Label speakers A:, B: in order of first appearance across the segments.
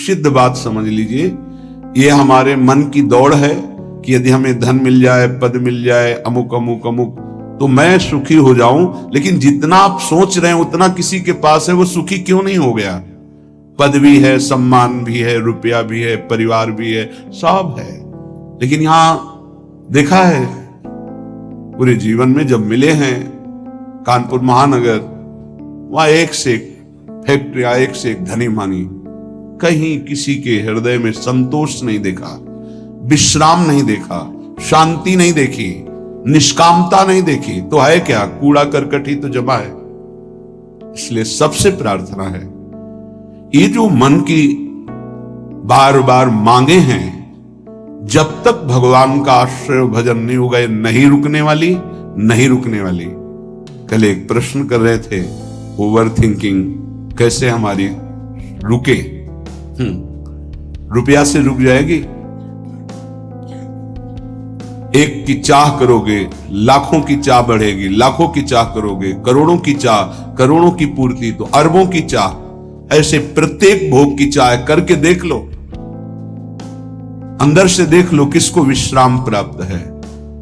A: सिद्ध बात समझ लीजिए, ये हमारे मन की दौड़ है कि यदि हमें धन मिल जाए, पद मिल जाए, अमुक अमुक अमुक, तो मैं सुखी हो जाऊं। लेकिन जितना आप सोच रहे हैं उतना किसी के पास है, वो सुखी क्यों नहीं हो गया? पद भी है, सम्मान भी है, रुपया भी है, परिवार भी है, सब है, लेकिन यहां देखा है पूरे जीवन में जब मिले हैं कानपुर महानगर, वहां एक से एक फैक्ट्रियां, एक से एक धनी मानी, कहीं किसी के हृदय में संतोष नहीं देखा, विश्राम नहीं देखा, शांति नहीं देखी, निष्कामता नहीं देखी, तो है क्या? कूड़ा करकट ही तो जमा है। इसलिए सबसे प्रार्थना है, ये जो मन की बार बार मांगे हैं, जब तक भगवान का आश्रय भजन नहीं होगा, ये नहीं रुकने वाली, नहीं रुकने वाली। कल एक प्रश्न कर रहे थे, ओवर थिंकिंग कैसे हमारी रुके? रुपया से रुक जाएगी? एक की चाह करोगे, लाखों की चाह बढ़ेगी, लाखों की चाह करोगे, करोड़ों की चाह, करोड़ों की पूर्ति, तो अरबों की चाह, ऐसे प्रत्येक भोग की चाह करके देख लो, अंदर से देख लो किसको विश्राम प्राप्त है।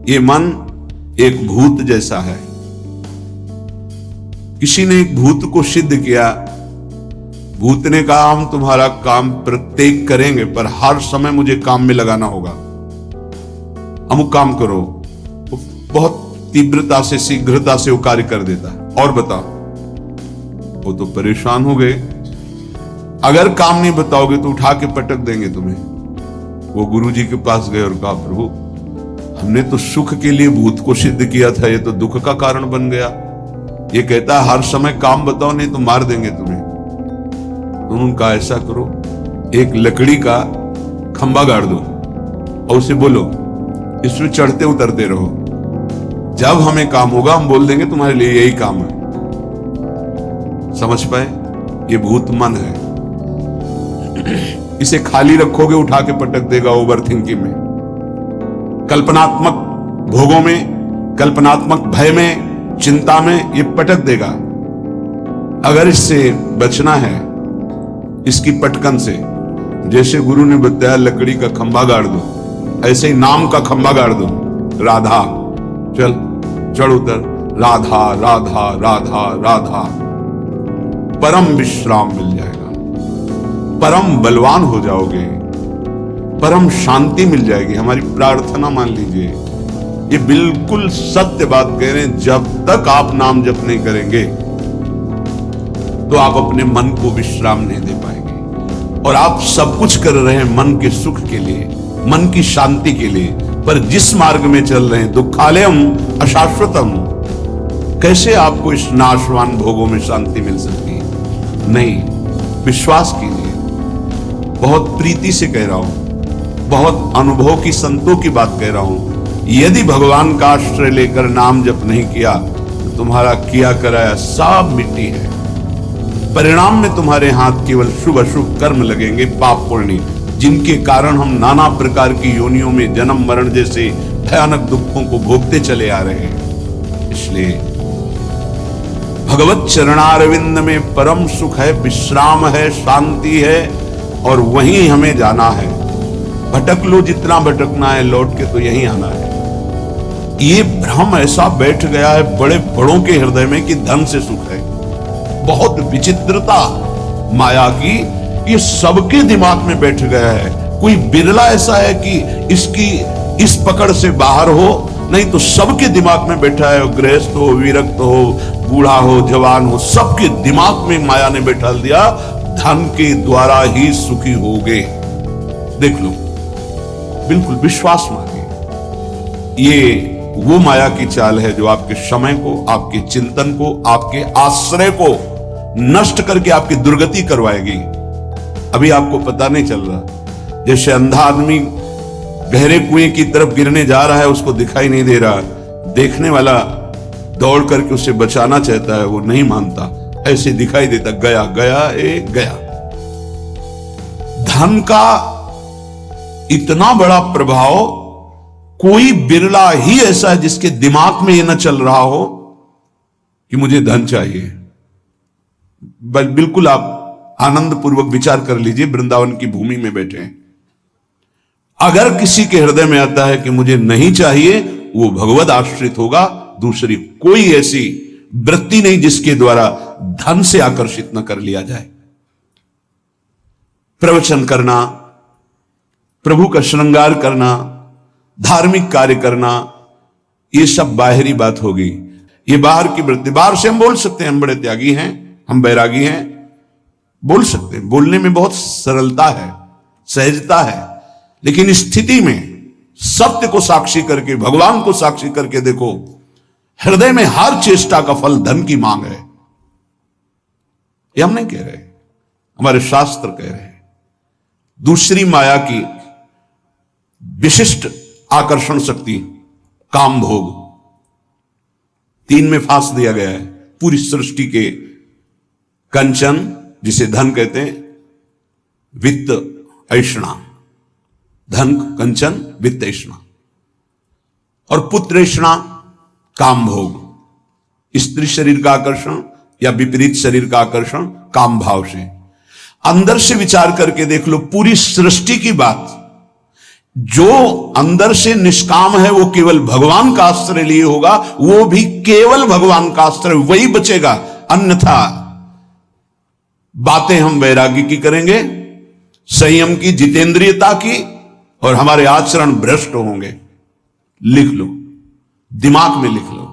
A: ये मन एक भूत जैसा है। किसी ने एक भूत को सिद्ध किया, भूत ने कहा हम तुम्हारा काम प्रत्येक करेंगे, पर हर समय मुझे काम में लगाना होगा, अमुक काम करो। बहुत तीव्रता से, शीघ्रता से वो कार्य कर देता है। और बताओ, वो तो परेशान हो गए। अगर काम नहीं बताओगे तो उठा के पटक देंगे तुम्हें। वो गुरुजी के पास गए और कहा, प्रभु हमने तो सुख के लिए भूत को सिद्ध किया था, ये तो दुख का कारण बन गया। ये कहता है हर समय काम बताओ, नहीं तो मार देंगे तुम्हें। तो उन्होंने कहा ऐसा करो, एक लकड़ी का खंबा गाड़ दो और उसे बोलो इसमें चढ़ते उतरते रहो, जब हमें काम होगा हम बोल देंगे तुम्हारे लिए यही काम है। समझ पाए? ये भूत मन है। इसे खाली रखोगे उठा के पटक देगा ओवर थिंकिंग में, कल्पनात्मक भोगों में, कल्पनात्मक भय में, चिंता में, ये पटक देगा। अगर इससे बचना है, इसकी पटकन से, जैसे गुरु ने बताया लकड़ी का खंबा गाड़ दो, ऐसे ही नाम का खंबा गाड़ दो। राधा, चल चढ़ उतर, राधा राधा राधा राधा, परम विश्राम मिल जाएगा, परम बलवान हो जाओगे, परम शांति मिल जाएगी। हमारी प्रार्थना मान लीजिए, ये बिल्कुल सत्य बात कह रहे हैं। जब तक आप नाम जप नहीं करेंगे तो आप अपने मन को विश्राम नहीं दे पाएंगे। और आप सब कुछ कर रहे हैं मन के सुख के लिए, मन की शांति के लिए, पर जिस मार्ग में चल रहे हैं दुखालयम अशाश्वतम, कैसे आपको इस नाशवान भोगों में शांति मिल सकती है? नहीं, विश्वास कीजिए। बहुत प्रीति से कह रहा हूं, बहुत अनुभव की, संतों की बात कह रहा हूं। यदि भगवान का आश्रय लेकर नाम जप नहीं किया तो तुम्हारा किया कराया सब मिट्टी है। परिणाम में तुम्हारे हाथ केवल शुभ अशुभ कर्म लगेंगे, पाप पुण्य, जिनके कारण हम नाना प्रकार की योनियों में जन्म मरण जैसे भयानक दुखों को भोगते चले आ रहे हैं। इसलिए भगवत चरणारविंद में परम सुख है, विश्राम है, शांति है, और वहीं हमें जाना है। भटक लो जितना भटकना है, लौट के तो यहीं आना है। ये भ्रम ऐसा बैठ गया है बड़े बड़ों के हृदय में कि धन से सुख है। बहुत विचित्रता माया की, ये सबके दिमाग में बैठ गया है। कोई बिरला ऐसा है कि इसकी इस पकड़ से बाहर हो, नहीं तो सबके दिमाग में बैठा है। गृहस्थ हो, विरक्त हो, बूढ़ा हो, जवान हो, सबके दिमाग में माया ने बैठा दिया, धन के द्वारा ही सुखी होगे। देख लो, बिल्कुल विश्वास मानिए। ये वो माया की चाल है जो आपके समय को, आपके चिंतन को, आपके आश्रय को नष्ट करके आपकी दुर्गति करवाएगी। अभी आपको पता नहीं चल रहा। जैसे अंधा आदमी गहरे कुएं की तरफ गिरने जा रहा है, उसको दिखाई नहीं दे रहा, देखने वाला दौड़ करके उसे बचाना चाहता है, वो नहीं मानता, ऐसे दिखाई देता, गया गया गया। धन का इतना बड़ा प्रभाव, कोई बिरला ही ऐसा है जिसके दिमाग में ये न चल रहा हो कि मुझे धन चाहिए। बिल्कुल आप आनंद पूर्वक विचार कर लीजिए, वृंदावन की भूमि में बैठे हैं। अगर किसी के हृदय में आता है कि मुझे नहीं चाहिए, वो भगवद आश्रित होगा, दूसरी कोई ऐसी वृत्ति नहीं जिसके द्वारा धन से आकर्षित न कर लिया जाए। प्रवचन करना, प्रभु का श्रृंगार करना, धार्मिक कार्य करना, ये सब बाहरी बात होगी। ये बाहर की वृत्ति, बाहर से हम बोल सकते हैं हम बड़े त्यागी हैं, हम बैरागी हैं, बोल सकते हैं, बोलने में बहुत सरलता है, सहजता है, लेकिन स्थिति में सत्य को साक्षी करके, भगवान को साक्षी करके देखो, हृदय में हर चेष्टा का फल धन की मांग है। ये हम नहीं कह रहे, हमारे शास्त्र कह रहे हैं। दूसरी माया की विशिष्ट आकर्षण शक्ति काम भोग, 3 में फांस दिया गया है। पूरी सृष्टि के कंचन, जिसे धन कहते हैं, वित्त ऐषणा, धन कंचन वित्त ऐषणा, और पुत्र ऐषणा काम भोग। स्त्री शरीर का आकर्षण या विपरीत शरीर का आकर्षण काम भाव से। अंदर से विचार करके देख लो, पूरी सृष्टि की बात, जो अंदर से निष्काम है वो केवल भगवान का आश्रय लिए होगा, वो भी केवल भगवान का आश्रय वही बचेगा। अन्यथा बातें हम वैरागी की करेंगे, संयम की, जितेंद्रियता की, और हमारे आचरण भ्रष्ट होंगे। लिख लो, दिमाग में लिख लो,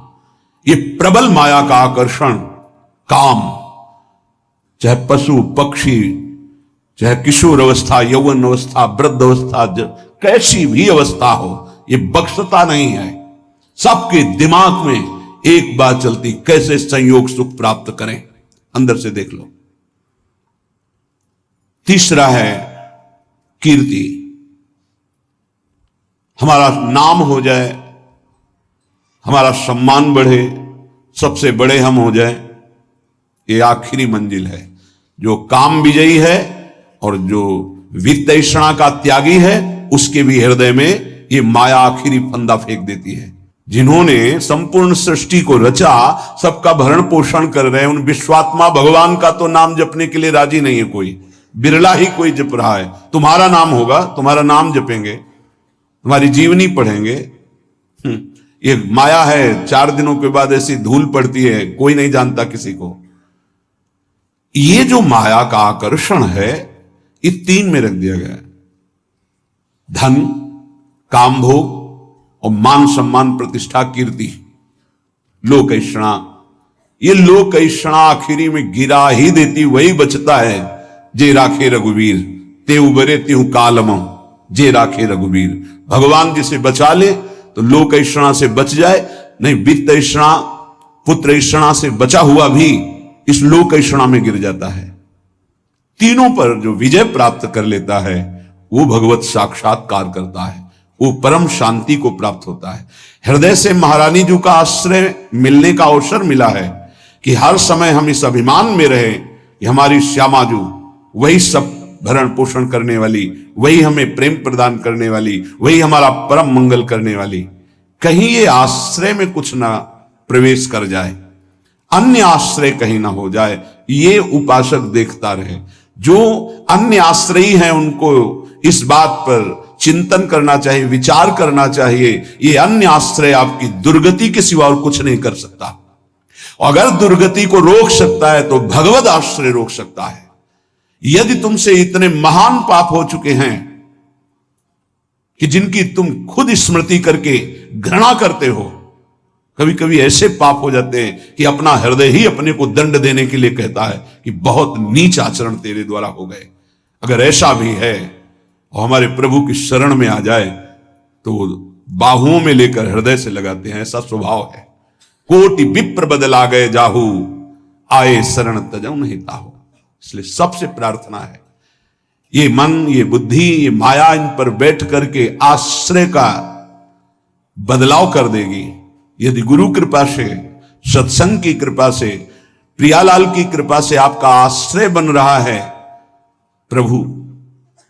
A: ये प्रबल माया का आकर्षण काम, चाहे पशु पक्षी, चाहे किशोर अवस्था, यौवन अवस्था, वृद्ध अवस्था, कैसी भी अवस्था हो, ये बख्शता नहीं है। सबके दिमाग में एक बात चलती, कैसे संयोग सुख प्राप्त करें, अंदर से देख लो। तीसरा है कीर्ति, हमारा नाम हो जाए, हमारा सम्मान बढ़े, सबसे बड़े हम हो जाए। ये आखिरी मंजिल है। जो काम विजयी है और जो वित्त ऐषणा का त्यागी है, उसके भी हृदय में ये माया आखिरी फंदा फेंक देती है। जिन्होंने संपूर्ण सृष्टि को रचा, सबका भरण पोषण कर रहे हैं, उन विश्वात्मा भगवान का तो नाम जपने के लिए राजी नहीं है कोई, बिरला ही कोई जप रहा है। तुम्हारा नाम होगा, तुम्हारा नाम जपेंगे, तुम्हारी जीवनी पढ़ेंगे। ये माया है, 4 दिनों के बाद ऐसी धूल पड़ती है, कोई नहीं जानता किसी को। ये जो माया का आकर्षण है, ये 3 में रख दिया गया है, धन, काम भोग और मान सम्मान प्रतिष्ठा कीर्ति, लोक ऐषणा। ये लोक ऐषणा आखिरी में गिरा ही देती, वही बचता है। जे राखे रघुवीर ते उबरे त्यू कालम, जे राखे रघुवीर। भगवान जिसे बचा ले तो लोक ऐषणा से बच जाए, नहीं वित्त ऐषणा, पुत्र ऐषणा से बचा हुआ भी इस लोक ऐषणा में गिर जाता है। तीनों पर जो विजय प्राप्त कर लेता है, वो भगवत साक्षात्कार करता है, वो परम शांति को प्राप्त होता है। हृदय से महारानी जी का आश्रय मिलने का अवसर मिला है कि हर समय हम इस अभिमान में रहे कि हमारी श्यामा जी वही सब भरण पोषण करने वाली, वही हमें प्रेम प्रदान करने वाली, वही हमारा परम मंगल करने वाली। कहीं ये आश्रय में कुछ ना प्रवेश कर जाए, अन्य आश्रय कहीं ना हो जाए, ये उपासक देखता रहे। जो अन्य आश्रयी हैं उनको इस बात पर चिंतन करना चाहिए, विचार करना चाहिए, ये अन्य आश्रय आपकी दुर्गति के सिवा और कुछ नहीं कर सकता। अगर दुर्गति को रोक सकता है तो भगवद आश्रय रोक सकता है। यदि तुमसे इतने महान पाप हो चुके हैं कि जिनकी तुम खुद स्मृति करके घृणा करते हो, कभी कभी ऐसे पाप हो जाते हैं कि अपना हृदय ही अपने को दंड देने के लिए कहता है कि बहुत नीच आचरण तेरे द्वारा हो गए। अगर ऐसा भी है और हमारे प्रभु की शरण में आ जाए तो बाहुओं में लेकर हृदय से लगाते हैं, ऐसा स्वभाव है। कोटि विप्र बदला गए जाहू, आए शरण तजऊ नहीं ताहू। इसलिए सबसे प्रार्थना है, ये मन, ये बुद्धि, ये माया इन पर बैठ करके आश्रय का बदलाव कर देगी। यदि गुरु कृपा से, सत्संग की कृपा से, प्रियालाल की कृपा से आपका आश्रय बन रहा है प्रभु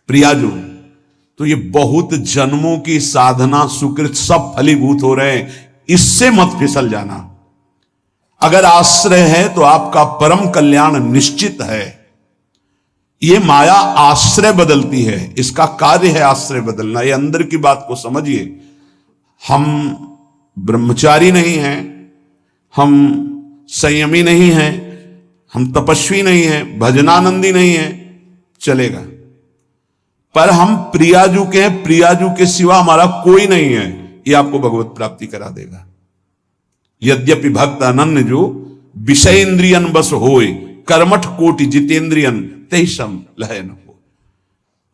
A: प्रियाजू, तो ये बहुत जन्मों की साधना सुकृत सब फलीभूत हो रहे हैं। इससे मत फिसल जाना। अगर आश्रय है तो आपका परम कल्याण निश्चित है। ये माया आश्रय बदलती है, इसका कार्य है आश्रय बदलना। ये अंदर की बात को समझिए। हम ब्रह्मचारी नहीं हैं, हम संयमी नहीं हैं, हम तपस्वी नहीं हैं, भजनानंदी नहीं हैं, चलेगा। पर हम प्रियाजू के हैं, प्रियाजू के सिवा हमारा कोई नहीं है, ये आपको भगवत प्राप्ति करा देगा। यद्यपि भक्त अनन्य जो विषय इंद्रियन बस होए, कर्मठ कोटि जितेंद्रियन ते सम लय न हो।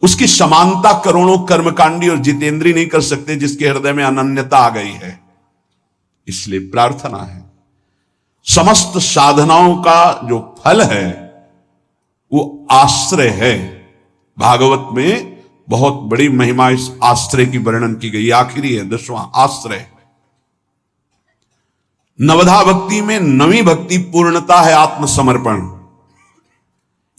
A: उसकी समानता करोड़ों कर्मकांडी और जितेंद्री नहीं कर सकते जिसके हृदय में अनन्यता आ गई है। इसलिए प्रार्थना है, समस्त साधनाओं का जो फल है वो आश्रय है। भागवत में बहुत बड़ी महिमा इस आश्रय की वर्णन की गई। आखिरी है 10वां आश्रय। नवधा भक्ति में 9वीं भक्ति पूर्णता है आत्मसमर्पण।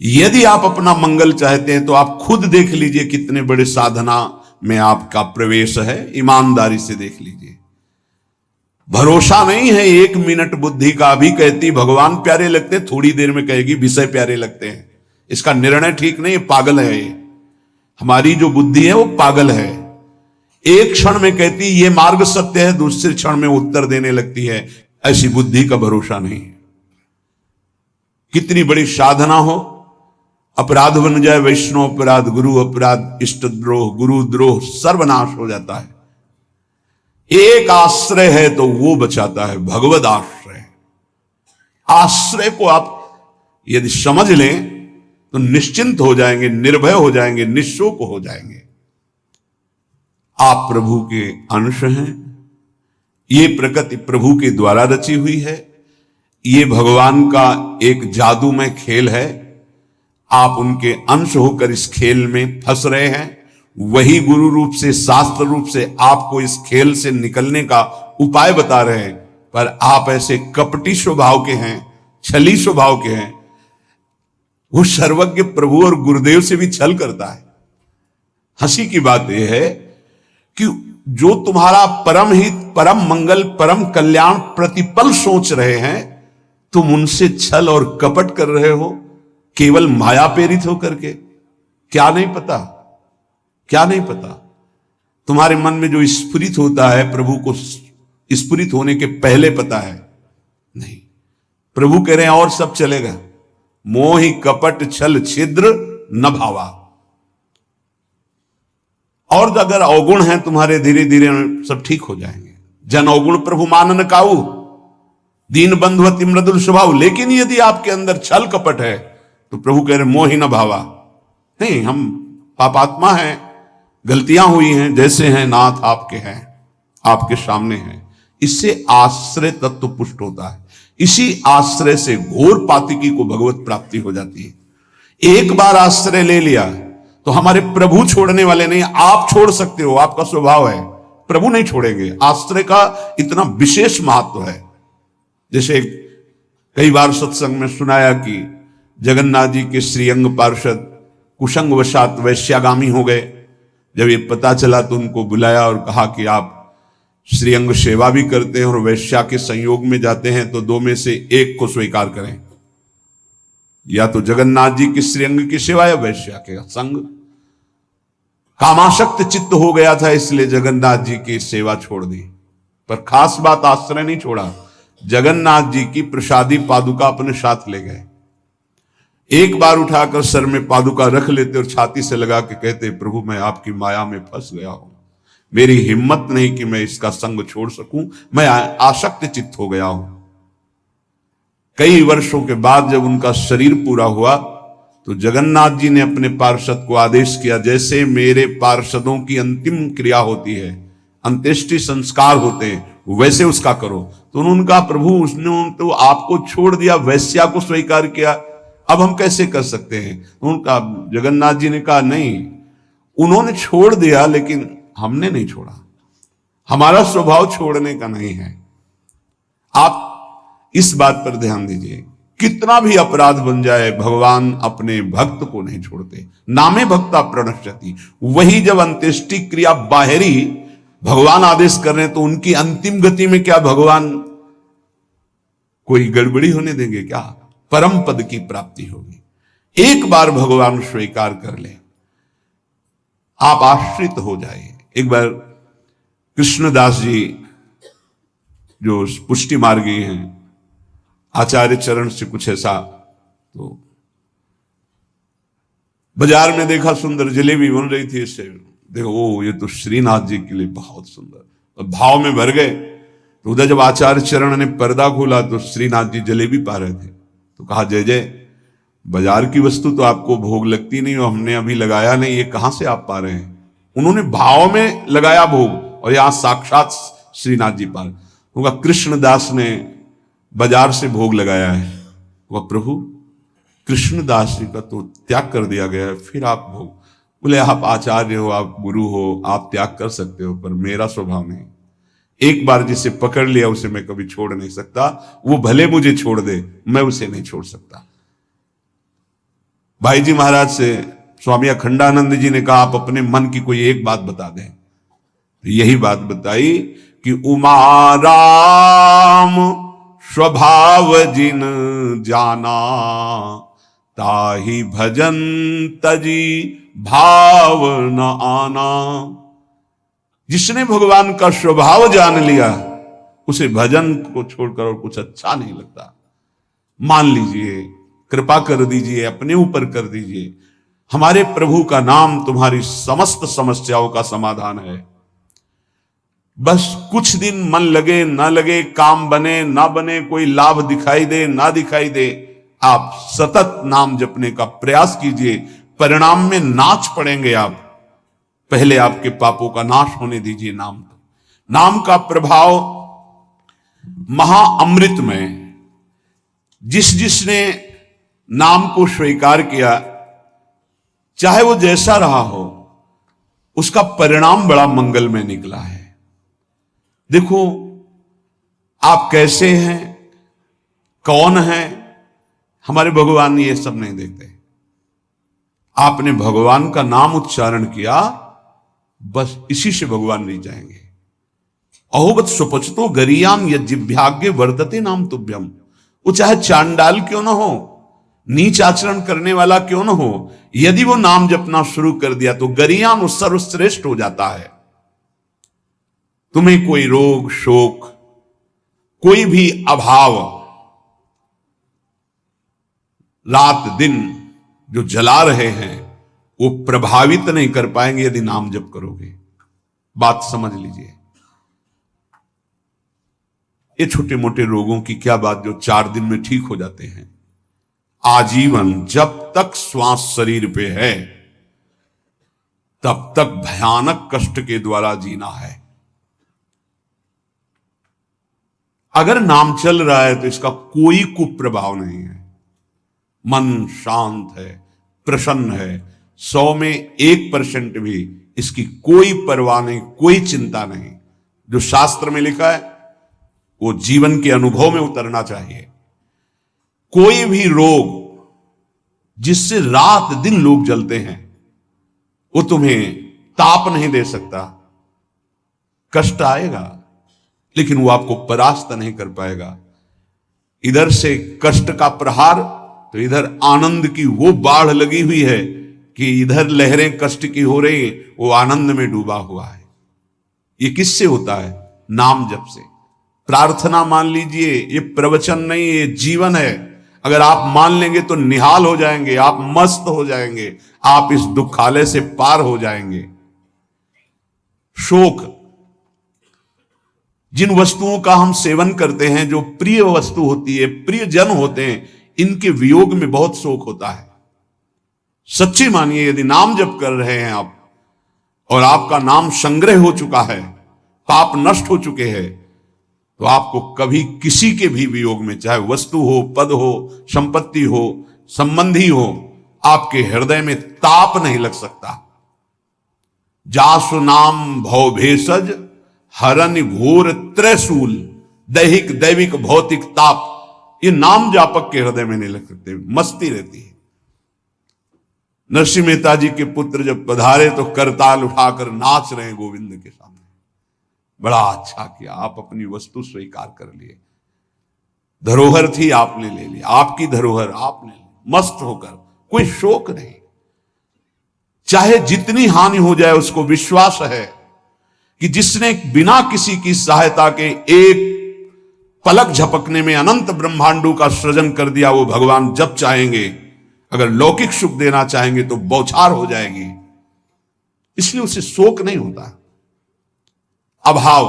A: यदि आप अपना मंगल चाहते हैं तो आप खुद देख लीजिए कितने बड़े साधना में आपका प्रवेश है, ईमानदारी से देख लीजिए। भरोसा नहीं है 1 मिनट बुद्धि का। अभी कहती भगवान प्यारे लगते, थोड़ी देर में कहेगी विषय प्यारे लगते हैं। इसका निर्णय ठीक नहीं, पागल है ये। हमारी जो बुद्धि है वो पागल है। एक क्षण में कहती ये मार्ग सत्य है, दूसरे क्षण में उत्तर देने लगती है। ऐसी बुद्धि का भरोसा नहीं। कितनी बड़ी साधना हो, अपराध बन जाए, वैष्णव अपराध, गुरु अपराध, इष्ट द्रोह, गुरु द्रोह, सर्वनाश हो जाता है। एक आश्रय है तो वो बचाता है, भगवद आश्रय। आश्रय को आप यदि समझ लें तो निश्चिंत हो जाएंगे, निर्भय हो जाएंगे, निःशोक हो जाएंगे। आप प्रभु के अंश हैं। ये प्रकृति प्रभु के द्वारा रची हुई है। ये भगवान का एक जादूमय खेल है। आप उनके अंश होकर इस खेल में फंस रहे हैं। वही गुरु रूप से, शास्त्र रूप से आपको इस खेल से निकलने का उपाय बता रहे हैं। पर आप ऐसे कपटी स्वभाव के हैं, छली स्वभाव के हैं। वो सर्वज्ञ प्रभु और गुरुदेव से भी छल करता है। हंसी की बात यह है कि जो तुम्हारा परम हित, परम मंगल, परम कल्याण प्रतिपल सोच रहे हैं, तुम उनसे छल और कपट कर रहे हो, केवल माया प्रेरित होकर के। क्या नहीं पता, क्या नहीं पता। तुम्हारे मन में जो स्फुरित होता है प्रभु को स्फुरित होने के पहले पता है नहीं। प्रभु कह रहे हैं और सब चलेगा। मोहि कपट छल छिद्र न भावा। और अगर अवगुण है तुम्हारे, धीरे धीरे सब ठीक हो जाएंगे। जन अवगुण प्रभु मानन काऊ, दीन बंधु अति मृदुल स्वभाव। लेकिन यदि आपके अंदर छल कपट है तो प्रभु कह रहे मोहि न भावा। नहीं, हम पापात्मा हैं, गलतियां हुई हैं, जैसे हैं नाथ आपके हैं, आपके सामने हैं। इससे आश्रय तत्व पुष्ट होता है। इसी आश्रय से घोर पातिकी को भगवत प्राप्ति हो जाती है। एक बार आश्रय ले लिया तो हमारे प्रभु छोड़ने वाले नहीं, आप छोड़ सकते हो, आपका स्वभाव है। प्रभु नहीं छोड़ेंगे। आश्रय का इतना विशेष महत्व है। जैसे कई बार सत्संग में सुनाया कि जगन्नाथ जी के श्रीअंग पार्षद कुसंग वशात वैश्यागामी हो गए। जब ये पता चला तो उनको बुलाया और कहा कि आप श्रीअंग सेवा भी करते हैं और वैश्या के संयोग में जाते हैं, तो 2 में से एक को स्वीकार करें। या तो जगन्नाथ जी के श्रीअंग की सेवा या वैश्या के संग। कामाशक्त चित्त हो गया था, इसलिए जगन्नाथ जी की सेवा छोड़ दी। पर खास बात, आश्रय नहीं छोड़ा। जगन्नाथ जी की प्रसादी पादुका अपने साथ ले गए। एक बार उठाकर सर में पादुका रख लेते और छाती से लगा के कहते, प्रभु मैं आपकी माया में फंस गया हूं, मेरी हिम्मत नहीं कि मैं इसका संग छोड़ सकूं, मैं आसक्त चित्त हो गया हूं। कई वर्षों के बाद जब उनका शरीर पूरा हुआ तो जगन्नाथ जी ने अपने पार्षद को आदेश किया, जैसे मेरे पार्षदों की अंतिम क्रिया होती है, अंत्येष्टि संस्कार होते हैं, वैसे उसका करो। तो उन्होंने कहा, प्रभु उसने तो आपको छोड़ दिया, वैश्या को स्वीकार किया, अब हम कैसे कर सकते हैं? उनका जगन्नाथ जी ने कहा, नहीं, उन्होंने छोड़ दिया लेकिन हमने नहीं छोड़ा। हमारा स्वभाव छोड़ने का नहीं है। आप इस बात पर ध्यान दीजिए। कितना भी अपराध बन जाए, भगवान अपने भक्त को नहीं छोड़ते। नामे भक्ता प्रणश्यति। वही जब अंत्येष्टि क्रिया बाहरी भगवान आदेश कर रहे हैं तो उनकी अंतिम गति में क्या भगवान कोई गड़बड़ी होने देंगे क्या? परम पद की प्राप्ति होगी। एक बार भगवान स्वीकार कर ले, आप आश्रित हो जाइए। एक बार कृष्णदास जी जो पुष्टि मार्गी हैं, आचार्य चरण से कुछ ऐसा, तो बाजार में देखा सुंदर जलेबी बन रही थी, इससे देखो ओ ये तो श्रीनाथ जी के लिए बहुत सुंदर, तो भाव में भर गए। तो उधर जब आचार्य चरण ने पर्दा खोला तो श्रीनाथ जी जलेबी पा रहे थे। तो कहा जय जय, बाजार की वस्तु तो आपको भोग लगती नहीं और हमने अभी लगाया नहीं, ये कहां से आप पा रहे हैं? उन्होंने भाव में लगाया भोग और यहां साक्षात श्रीनाथ जी पा रहे। होगा कृष्णदास ने बाजार से भोग लगाया है, वह प्रभु कृष्णदास जी का तो त्याग कर दिया गया है, फिर आप भोग। बोले आप आचार्य हो, आप गुरु हो, आप त्याग कर सकते हो, पर मेरा स्वभाव नहीं। एक बार जिसे पकड़ लिया उसे मैं कभी छोड़ नहीं सकता, वो भले मुझे छोड़ दे, मैं उसे नहीं छोड़ सकता। भाई जी महाराज से स्वामी अखंडानंद जी ने कहा आप अपने मन की कोई एक बात बता दें। तो यही बात बताई कि उमा राम स्वभाव जिन जाना, ताहि भजन तजी भाव न आना। जिसने भगवान का स्वभाव जान लिया उसे भजन को छोड़कर और कुछ अच्छा नहीं लगता। मान लीजिए, कृपा कर दीजिए, अपने ऊपर कर दीजिए, हमारे प्रभु का नाम तुम्हारी समस्त समस्याओं का समाधान है। बस कुछ दिन मन लगे ना लगे, काम बने ना बने, कोई लाभ दिखाई दे ना दिखाई दे, आप सतत नाम जपने का प्रयास कीजिए। परिणाम में नाच पड़ेंगे आप। पहले आपके पापों का नाश होने दीजिए। नाम का प्रभाव महाअमृत में, जिसने नाम को स्वीकार किया, चाहे वो जैसा रहा हो, उसका परिणाम बड़ा मंगलमय निकला है। देखो आप कैसे हैं, कौन हैं, हमारे भगवान ये सब नहीं देखते। आपने भगवान का नाम उच्चारण किया, बस इसी से भगवान नहीं जाएंगे। अहोबत सुपचतो गरियाम यज्जिभ्याग्य वर्धते नाम तुभ्यम। वो चाहे चांडाल क्यों ना हो, नीच आचरण करने वाला क्यों ना हो, यदि वो नाम जपना शुरू कर दिया तो गरियाम सर्वश्रेष्ठ हो जाता है। तुम्हें कोई रोग शोक, कोई भी अभाव, रात दिन जो जला रहे हैं वो प्रभावित नहीं कर पाएंगे यदि नाम जप करोगे। बात समझ लीजिए। ये छोटे मोटे रोगों की क्या बात जो 4 दिन में ठीक हो जाते हैं। आजीवन जब तक श्वास शरीर पे है तब तक भयानक कष्ट के द्वारा जीना है। अगर नाम चल रहा है तो इसका कोई कुप्रभाव नहीं है। मन शांत है, प्रसन्न है, 100 में 1% भी इसकी कोई परवाह नहीं, कोई चिंता नहीं। जो शास्त्र में लिखा है वो जीवन के अनुभव में उतरना चाहिए। कोई भी रोग जिससे रात दिन लोग जलते हैं वो तुम्हें ताप नहीं दे सकता। कष्ट आएगा लेकिन वो आपको परास्त नहीं कर पाएगा। इधर से कष्ट का प्रहार तो इधर आनंद की वो बाढ़ लगी हुई है कि इधर लहरें कष्ट की हो रही, वो आनंद में डूबा हुआ है। ये किससे होता है? नाम जप से। प्रार्थना मान लीजिए, ये प्रवचन नहीं, ये जीवन है। अगर आप मान लेंगे तो निहाल हो जाएंगे, आप मस्त हो जाएंगे, आप इस दुखालय से पार हो जाएंगे। शोक, जिन वस्तुओं का हम सेवन करते हैं, जो प्रिय वस्तु होती है, प्रिय जन होते हैं, इनके वियोग में बहुत शोक होता है। सच्ची मानिए, यदि नाम जप कर रहे हैं आप और आपका नाम संग्रह हो चुका है, पाप नष्ट हो चुके हैं, तो आपको कभी किसी के भी वियोग में, चाहे वस्तु हो, पद हो, संपत्ति हो, संबंधी हो, आपके हृदय में ताप नहीं लग सकता। जासु नाम भव भेषज हरन घोर त्रैशूल, दैहिक दैविक भौतिक ताप, ये नाम जापक के हृदय में नहीं लग सकते। मस्ती रहती है। नरसिंह मेहता जी के पुत्र जब पधारे तो करताल उठाकर नाच रहे हैं गोविंद के सामने। बड़ा अच्छा किया, आप अपनी वस्तु स्वीकार कर लिए। धरोहर थी, आपने ले लिया, आपकी धरोहर आपने ली, मस्त होकर कोई शोक नहीं। चाहे जितनी हानि हो जाए, उसको विश्वास है कि जिसने बिना किसी की सहायता के एक पलक झपकने में अनंत ब्रह्मांडों का सृजन कर दिया, वो भगवान जब चाहेंगे, अगर लौकिक सुख देना चाहेंगे तो बौछार हो जाएगी। इसलिए उसे शोक नहीं होता। अभाव,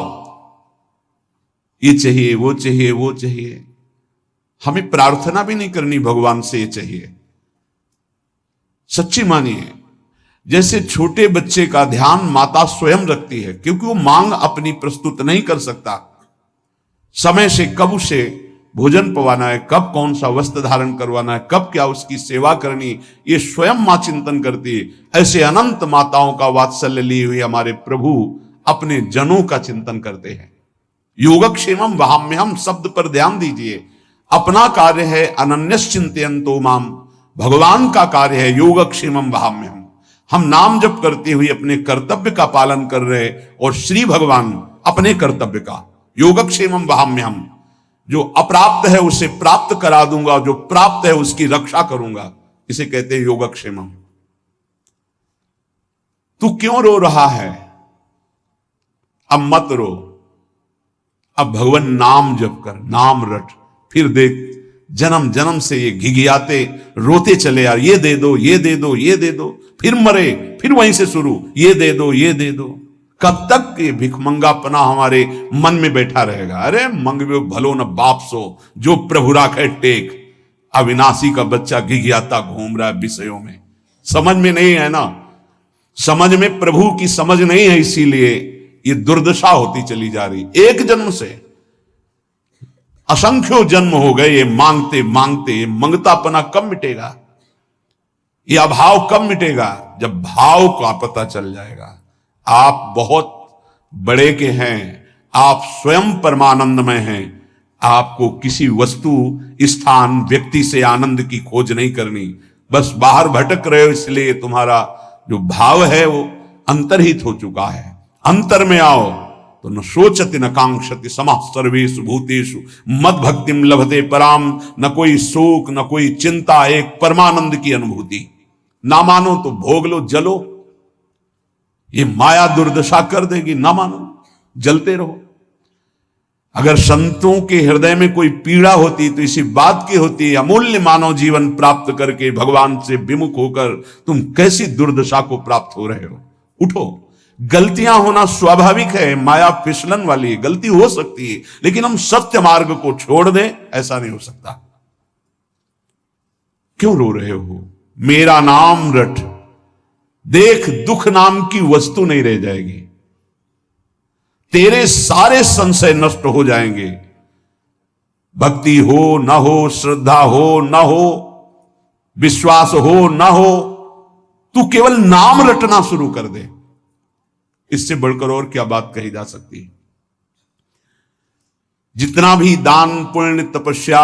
A: ये चाहिए, वो चाहिए, वो चाहिए। हमें प्रार्थना भी नहीं करनी भगवान से ये चाहिए। सच्ची मानिए, जैसे छोटे बच्चे का ध्यान माता स्वयं रखती है, क्योंकि वो मांग अपनी प्रस्तुत नहीं कर सकता। समय से कब उसे भोजन पवाना है, कब कौन सा वस्त्र धारण करवाना है, कब क्या उसकी सेवा करनी, ये स्वयं मां चिंतन करती है। ऐसे अनंत माताओं का वात्सल्य लिए हुए हमारे प्रभु अपने जनों का चिंतन करते हैं। योगक्षेमम वहाम्यहम शब्द पर ध्यान दीजिए। अपना कार्य है अनन्यश्चिंतयन्तो माम, भगवान का कार्य है योगक्षेमम वहाम्यहम। हम नाम जप करते हुए अपने कर्तव्य का पालन कर रहे, और श्री भगवान अपने कर्तव्य का। योगक्षेमम वहाम्यहम, जो अप्राप्त है उसे प्राप्त करा दूंगा, जो प्राप्त है उसकी रक्षा करूंगा, इसे कहते हैं योगक्षेमम। तू क्यों रो रहा है? अब मत रो, अब भगवान नाम जप कर, नाम रट। फिर देख, जन्म जन्म से ये घिघियाते रोते चले यार, ये दे दो, ये दे दो, ये दे दो, फिर मरे, फिर वहीं से शुरू, ये दे दो, ये दे दो। कब तक ये भिखमंगापना हमारे मन में बैठा रहेगा? अरे मंगवे भलो न बाप सो, जो प्रभु राखे टेक। अविनाशी का बच्चा घिघियाता घूम रहा है विषयों में, समझ में नहीं है ना, समझ में प्रभु की समझ नहीं है, इसीलिए ये दुर्दशा होती चली जा रही। एक जन्म से असंख्यों जन्म हो गए ये मांगते मांगते। ये मंगतापना कब मिटेगा? ये अभाव कब मिटेगा? जब भाव का पता चल जाएगा। आप बहुत बड़े के हैं, आप स्वयं परमानंदमय हैं। आपको किसी वस्तु, स्थान, व्यक्ति से आनंद की खोज नहीं करनी। बस बाहर भटक रहे हो, इसलिए तुम्हारा जो भाव है वो अंतर्हित हो चुका है। अंतर में आओ तो न सोचति न कांक्षति समः सर्वेषु भूतेषु मद भक्तिम लभते पराम। न कोई शोक, न कोई चिंता, एक परमानंद की अनुभूति। ना मानो तो भोग लो, जलो। ये माया दुर्दशा कर देगी। ना मानो, जलते रहो। अगर संतों के हृदय में कोई पीड़ा होती तो इसी बात की होती, अमूल्य मानव जीवन प्राप्त करके भगवान से विमुख होकर तुम कैसी दुर्दशा को प्राप्त हो रहे हो। उठो। गलतियां होना स्वाभाविक है, माया फिसलन वाली है, गलती हो सकती है, लेकिन हम सत्य मार्ग को छोड़ दें, ऐसा नहीं हो सकता। क्यों रो रहे हो? मेरा नाम रट, देख दुख नाम की वस्तु नहीं रह जाएगी। तेरे सारे संशय नष्ट हो जाएंगे। भक्ति हो न हो, श्रद्धा हो न हो, विश्वास हो न हो, तू केवल नाम रटना शुरू कर दे। इससे बढ़कर और क्या बात कही जा सकती है? जितना भी दान, पुण्य, तपस्या,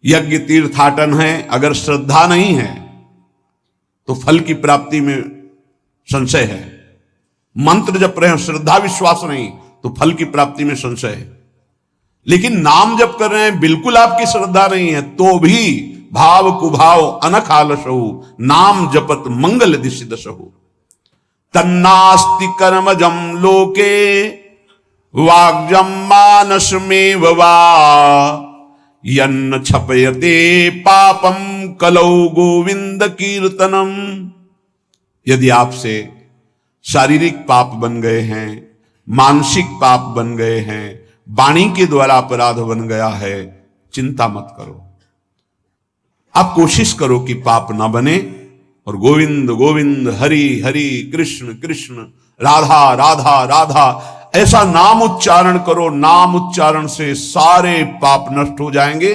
A: यज्ञ, तीर्थाटन है, अगर श्रद्धा नहीं है तो फल की प्राप्ति में संशय है। मंत्र जप रहे हैं, श्रद्धा विश्वास नहीं तो फल की प्राप्ति में संशय है। लेकिन नाम जप कर रहे हैं, बिल्कुल आपकी श्रद्धा नहीं है, तो भी भाव कुभाव अनख आलसहु, नाम जपत मंगल दिशि दशहु। तन्नास्ति कर्मजम लोके वाग्जम मानसमेव वा, यन्न छपयते पापम कलौ गोविंद कीर्तनम। यदि आपसे शारीरिक पाप बन गए हैं, मानसिक पाप बन गए हैं, वाणी के द्वारा अपराध बन गया है, चिंता मत करो। आप कोशिश करो कि पाप ना बने, और गोविंद गोविंद, हरि हरि, कृष्ण कृष्ण, राधा राधा राधा, ऐसा नाम उच्चारण करो। नाम उच्चारण से सारे पाप नष्ट हो जाएंगे।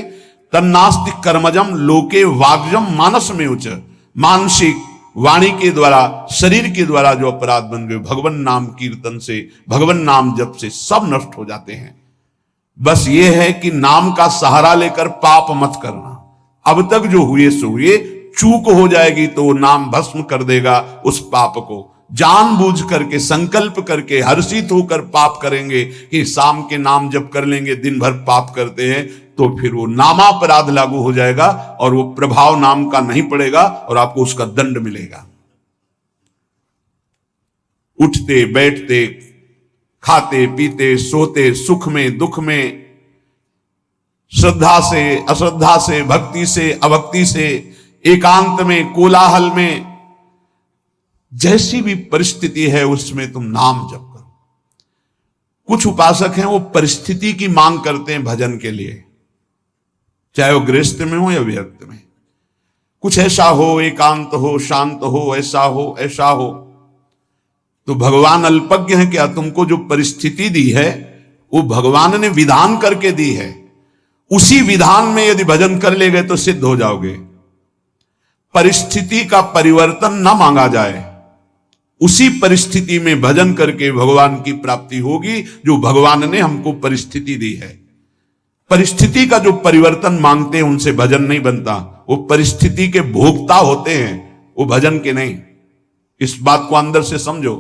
A: तन्नास्ति कर्मजम लोके वाग्जम मानस में उच्च, मानसिक, वाणी के द्वारा, शरीर के द्वारा जो अपराध बन गए, भगवान नाम कीर्तन से, भगवान नाम जप से सब नष्ट हो जाते हैं। बस ये है कि नाम का सहारा लेकर पाप मत करना। अब तक जो हुए सो हुए, चूक हो जाएगी तो नाम भस्म कर देगा उस पाप को। जानबूझ करके, संकल्प करके, हर्षित होकर पाप करेंगे कि शाम के नाम जप कर लेंगे, दिन भर पाप करते हैं, तो फिर वो नामापराध लागू हो जाएगा और वो प्रभाव नाम का नहीं पड़ेगा और आपको उसका दंड मिलेगा। उठते बैठते, खाते पीते, सोते, सुख में दुख में, श्रद्धा से अश्रद्धा से, भक्ति से अभक्ति से, एकांत में कोलाहल में, जैसी भी परिस्थिति है उसमें तुम नाम जप करो। कुछ उपासक हैं वो परिस्थिति की मांग करते हैं भजन के लिए, चाहे वो गृहस्थ में हो या विरक्त में। कुछ ऐसा हो, एकांत हो, शांत हो, ऐसा हो ऐसा हो। तो भगवान अल्पज्ञ है क्या? तुमको जो परिस्थिति दी है वो भगवान ने विधान करके दी है। उसी विधान में यदि भजन कर ले गए तो सिद्ध हो जाओगे। परिस्थिति का परिवर्तन ना मांगा जाए, उसी परिस्थिति में भजन करके भगवान की प्राप्ति होगी जो भगवान ने हमको परिस्थिति दी है। परिस्थिति का जो परिवर्तन मांगते हैं उनसे भजन नहीं बनता, वो परिस्थिति के भोक्ता होते हैं, वो भजन के नहीं। इस बात को अंदर से समझो।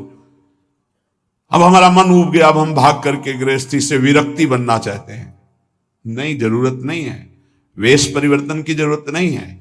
A: अब हमारा मन उब गया, अब हम भाग करके गृहस्थी से विरक्ति बनना चाहते हैं। नहीं, जरूरत नहीं है। वेश परिवर्तन की जरूरत नहीं है।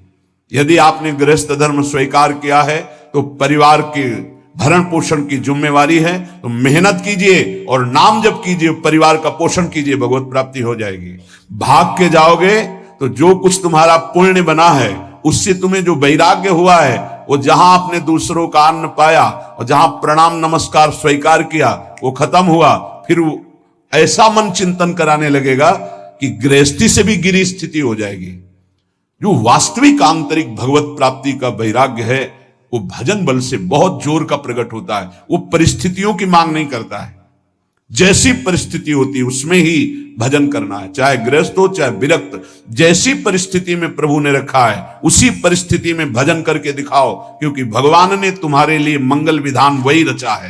A: यदि आपने गृहस्थ धर्म स्वीकार किया है तो परिवार के भरण पोषण की जिम्मेवारी है, तो मेहनत कीजिए और नाम जप कीजिए, परिवार का पोषण कीजिए, भगवत प्राप्ति हो जाएगी। भाग के जाओगे तो जो कुछ तुम्हारा पुण्य बना है उससे तुम्हें जो वैराग्य हुआ है, वो जहां आपने दूसरों का अन्न पाया और जहां प्रणाम नमस्कार स्वीकार किया वो खत्म हुआ। फिर ऐसा मन चिंतन कराने लगेगा कि गृहस्थी से भी गिरी स्थिति हो जाएगी। जो वास्तविक आंतरिक भगवत प्राप्ति का वैराग्य है वो भजन बल से बहुत जोर का प्रकट होता है। वो परिस्थितियों की मांग नहीं करता है। जैसी परिस्थिति होती है उसमें ही भजन करना है, चाहे गृहस्थ हो चाहे विरक्त। जैसी परिस्थिति में प्रभु ने रखा है उसी परिस्थिति में भजन करके दिखाओ, क्योंकि भगवान ने तुम्हारे लिए मंगल विधान वही रचा है।